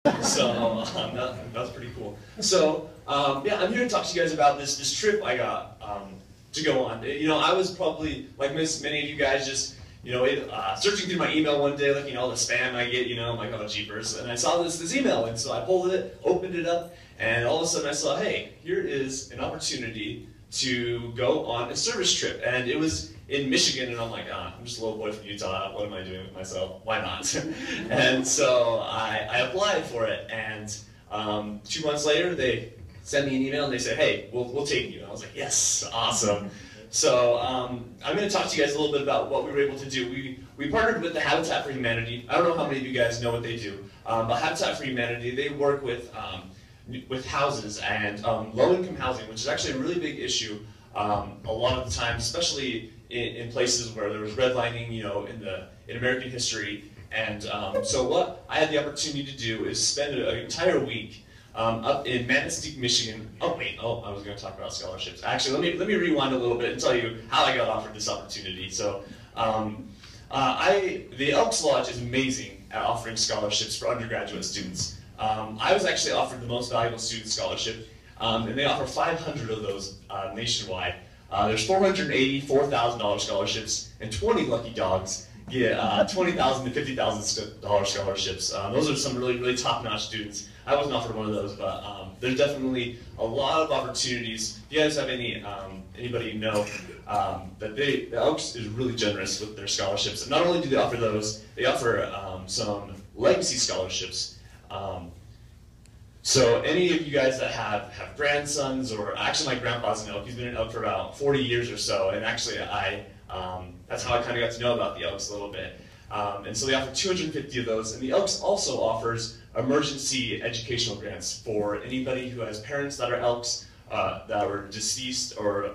So that's pretty cool. So yeah, I'm here to talk to you guys about this trip I got to go on. You know, I was probably like many of you guys, just searching through my email one day, looking at all the spam I get. I'm like, oh jeepers, and I saw this email, and so I pulled it, opened it up, and all of a sudden I saw, hey, here is an opportunity to go on a service trip, and it was in Michigan, and I'm like, I'm just a little boy from Utah, what am I doing with myself? Why not? And so I applied for it, and 2 months later, they sent me an email, and they said, hey, we'll take you. And I was like, yes, awesome. So I'm going to talk to you guys a little bit about what we were able to do. We partnered with the Habitat for Humanity. I don't know how many of you guys know what they do, but Habitat for Humanity, they work with houses and low-income housing, which is actually a really big issue a lot of the time, especially in places where there was redlining, in American history. And so what I had the opportunity to do is spend an entire week up in Mansfield, Michigan. Oh wait, I was going to talk about scholarships. Actually, let me rewind a little bit and tell you how I got offered this opportunity. So the Elks Lodge is amazing at offering scholarships for undergraduate students. I was actually offered the most valuable student scholarship, and they offer 500 of those nationwide. There's $484,000 scholarships, and 20 lucky dogs get $20,000 to $50,000 scholarships. Those are some really top-notch students. I wasn't offered one of those, but there's definitely a lot of opportunities. If you guys have anybody you know that the Elks is really generous with their scholarships. And not only do they offer those, they offer some legacy scholarships. So any of you guys that have grandsons, or actually my grandpa's an Elk, he's been an Elk for about 40 years or so, and actually that's how I kind of got to know about the Elks a little bit. And so they offer 250 of those, and the Elks also offers emergency educational grants for anybody who has parents that are Elks, that were deceased, or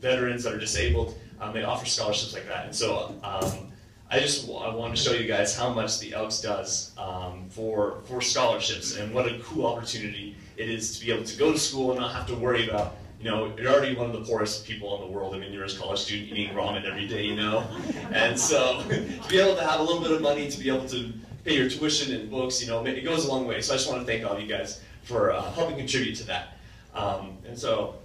veterans that are disabled. They offer scholarships like that. And so I want to show you guys how much the Elks does for scholarships, and what a cool opportunity it is to be able to go to school and not have to worry about, you're already one of the poorest people in the world. I mean, you're a college student eating ramen every day, And so to be able to have a little bit of money to be able to pay your tuition and books, it goes a long way. So I just want to thank all of you guys for helping contribute to that. And so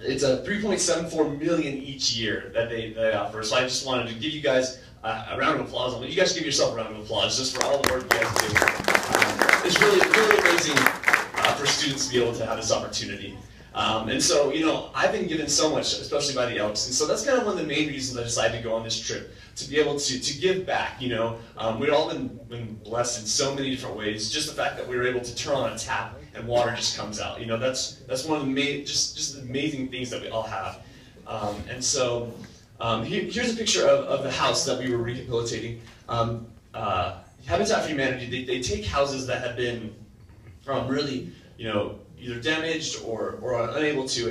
it's a $3.74 million each year that they offer. So I just wanted to give you guys a round of applause. You guys give yourself a round of applause just for all the work you guys do. It's really amazing for students to be able to have this opportunity. And so, I've been given so much, especially by the Elks, and so that's kind of one of the main reasons I decided to go on this trip, to be able to give back. We've all been blessed in so many different ways. Just the fact that we were able to turn on a tap and water just comes out. That's one of the just the amazing things that we all have. And so here's a picture of the house that we were rehabilitating. Habitat for Humanity, they take houses that have been really, either damaged or unable to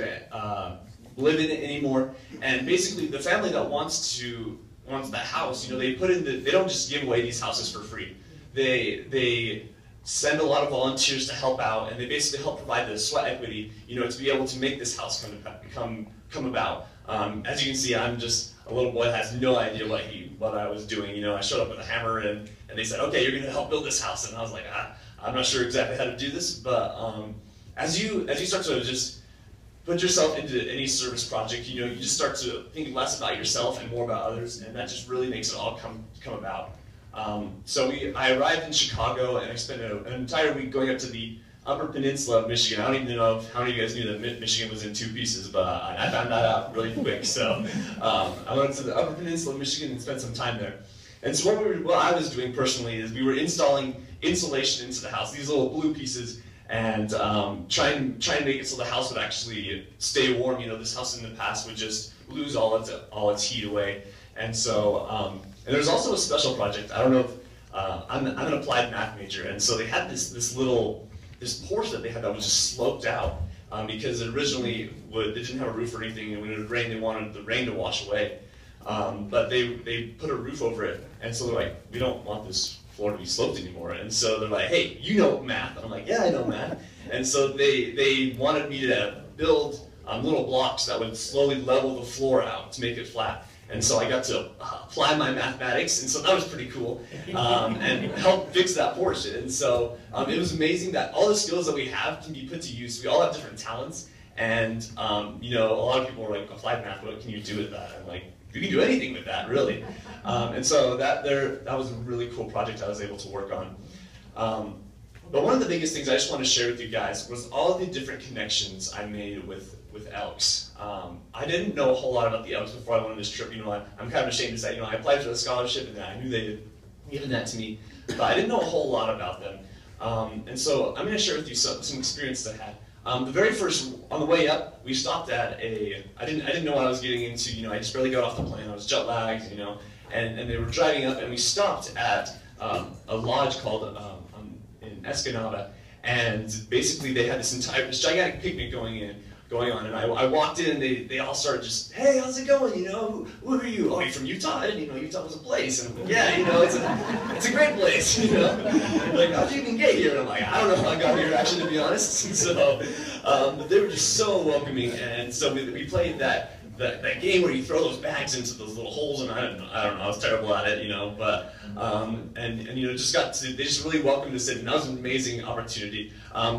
live in it anymore. And basically, the family that wants that house, they don't just give away these houses for free. They send a lot of volunteers to help out, and they basically help provide the sweat equity, to be able to make this house come about. As you can see, I'm just a little boy that has no idea what I was doing. I showed up with a hammer, and they said, okay, you're going to help build this house. And I was like, I'm not sure exactly how to do this, but as you start to just put yourself into any service project, you just start to think less about yourself and more about others, and that just really makes it all come about. So I arrived in Chicago, and I spent an entire week going up to the Upper Peninsula of Michigan. I don't even know how many of you guys knew that Michigan was in 2 pieces, but I found that out really quick. So I went to the Upper Peninsula of Michigan and spent some time there. And so what I was doing personally is we were installing insulation into the house, these little blue pieces, and trying to make it so the house would actually stay warm. This house in the past would just lose all its heat away. And so and there's also a special project. I don't know if I'm an applied math major, and so they had this porch that they had that was just sloped out because it originally they didn't have a roof or anything, and when it would rain, they wanted the rain to wash away. But they put a roof over it, and so they're like, we don't want this floor to be sloped anymore. And so they're like, hey, you know math. And I'm like, yeah, I know math. And so they wanted me to build little blocks that would slowly level the floor out to make it flat. And so I got to apply my mathematics, and so that was pretty cool, and help fix that portion. And so it was amazing that all the skills that we have can be put to use. We all have different talents, and you know, a lot of people are like, applied math, what can you do with that? I'm like, you can do anything with that, really. And so that was a really cool project I was able to work on. But one of the biggest things I just want to share with you guys was all the different connections I made with Elks. I didn't know a whole lot about the Elks before I went on this trip. You know, I'm kind of ashamed to say, you know, I applied for the scholarship and I knew they had given that to me, but I didn't know a whole lot about them. And so I'm going to share with you some experiences I had. The very first, on the way up, we stopped at I didn't know what I was getting into. You know, I just barely got off the plane. I was jet lagged, you know, and they were driving up, and we stopped at a lodge called in Escanaba, and basically they had this gigantic picnic going on, and I walked in, and they all started just, hey, how's it going, you know, who are you? Oh, you're from Utah? I didn't even know Utah was a place. And I'm like, yeah, you know, it's a great place, you know. Like, how'd you even get here? And I'm like, I don't know how I got here, actually, to be honest. So, but they were just so welcoming, and so we played that game where you throw those bags into those little holes, and I don't know, I was terrible at it, you know, but, and you know, they just really welcomed us in, and that was an amazing opportunity.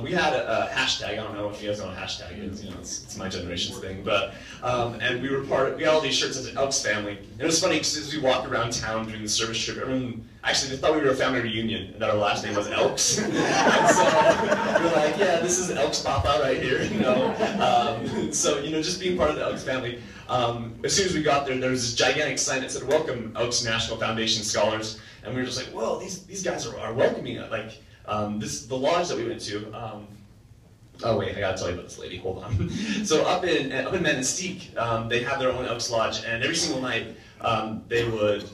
We had a hashtag, I don't know if you guys know what a hashtag is, you know, it's my generation's thing, but, and we had all these shirts as an Elks family, and it was funny because as we walked around town during the service trip, everyone, actually they thought we were a family reunion, and that our last name was Elks, and so we were like, yeah, this is Elks Papa right here, you know, so, you know, just being part of the Elks family. As soon as we got there, there was this gigantic sign that said, "Welcome, Elks National Foundation Scholars," and we were just like, "Whoa, these guys are welcoming us." Like, the lodge that we went to. Oh wait, I gotta tell you about this lady. Hold on. So up in Mansfield, they have their own Elks Lodge, and every single night they would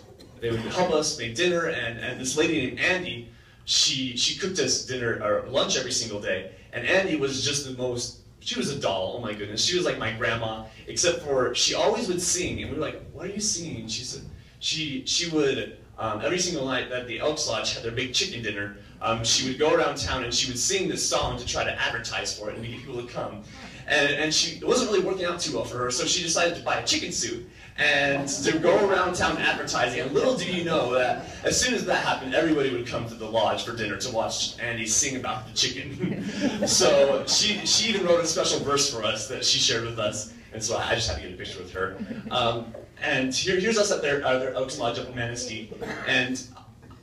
help us make dinner. And this lady named Andy, she cooked us dinner or lunch every single day. And Andy was just the most. She was a doll, oh my goodness. She was like my grandma, except for she always would sing, and we were like, what are you singing? She said, she would, every single night that the Elks Lodge had their big chicken dinner, she would go around town and she would sing this song to try to advertise for it and to get people to come. And it wasn't really working out too well for her, so she decided to buy a chicken suit and to go around town advertising. And little do you know that as soon as that happened, everybody would come to the lodge for dinner to watch Andy sing about the chicken. So she even wrote a special verse for us that she shared with us, and so I just had to get a picture with her. And here's us at their Elks Lodge up in Manistee, and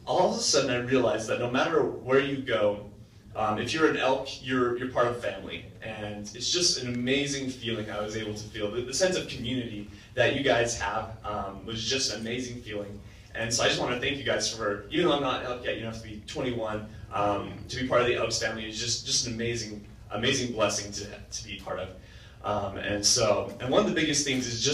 all of a sudden I realized that no matter where you go, if you're an elk, you're part of a family, and it's just an amazing feeling I was able to feel. The sense of community that you guys have was just an amazing feeling. And so I just want to thank you guys for, even though I'm not an elk yet, you don't have to be 21, to be part of the Elks family is just an amazing blessing to be part of. And one of the biggest things is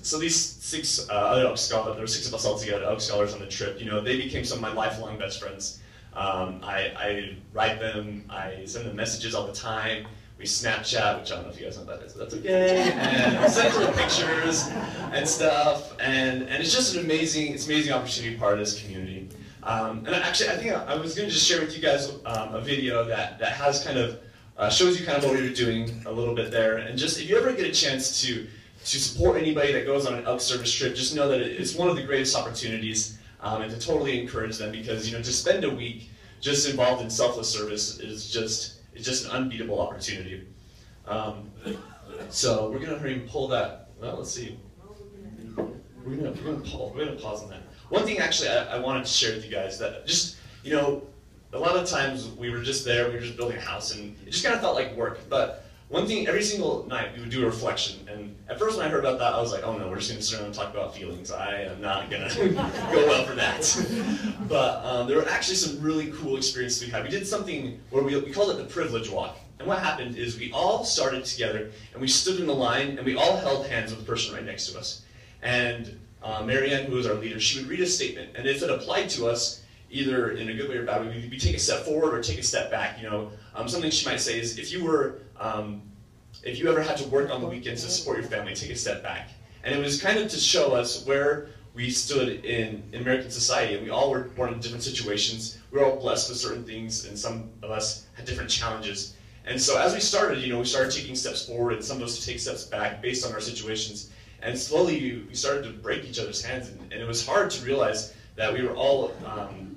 so these 6 other Elk Scholars, there were 6 of us all together, Elk Scholars on the trip, you know, they became some of my lifelong best friends. I write them, I send them messages all the time, we Snapchat, which I don't know if you guys know what that is, but that's okay, and I send little pictures and stuff, and it's just an amazing opportunity to be part of this community. And actually, I think I was going to just share with you guys a video that has kind of, shows you kind of what we were doing a little bit there, and just if you ever get a chance to support anybody that goes on an Elk service trip, just know that it's one of the greatest opportunities. And to totally encourage them, because you know, to spend a week just involved in selfless service is just an unbeatable opportunity. So we're gonna hurry and pull that. Well, let's see. We're gonna pause on that. One thing actually I wanted to share with you guys that just, you know, a lot of times we were just there, we were just building a house, and it just kind of felt like work. But one thing, every single night we would do a reflection, and at first when I heard about that, I was like, oh no, we're just going to sit around and talk about feelings. I am not going to go well for that. But there were actually some really cool experiences we had. We did something where we called it the privilege walk. And what happened is we all started together, and we stood in a line, and we all held hands with the person right next to us. And Marianne, who was our leader, she would read a statement, and if it applied to us, either in a good way or bad way, we take a step forward or take a step back. You know, something she might say is, if you ever had to work on the weekends to support your family, take a step back. And it was kind of to show us where we stood in American society. And we all were born in different situations. We were all blessed with certain things, and some of us had different challenges. And so as we started, you know, we started taking steps forward, and some of us to take steps back based on our situations. And slowly we started to break each other's hands, and it was hard to realize that we were all,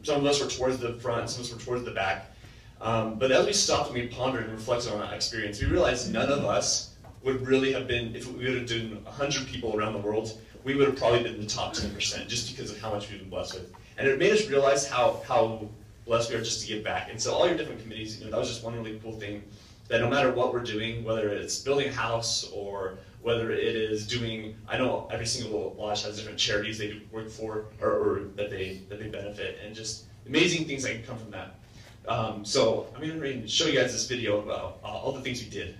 some of us were towards the front, some of us were towards the back. But as we stopped and we pondered and reflected on that experience, we realized none of us would really have been, if we would have done 100 people around the world, we would have probably been in the top 10% just because of how much we've been blessed with. And it made us realize how blessed we are just to give back. And so all your different committees, that was just one really cool thing, that no matter what we're doing, whether it's building a house or whether it is doing, I know every single lodge has different charities they do work for or that they benefit, and just amazing things that can come from that. So I'm going to show you guys this video about all the things we did.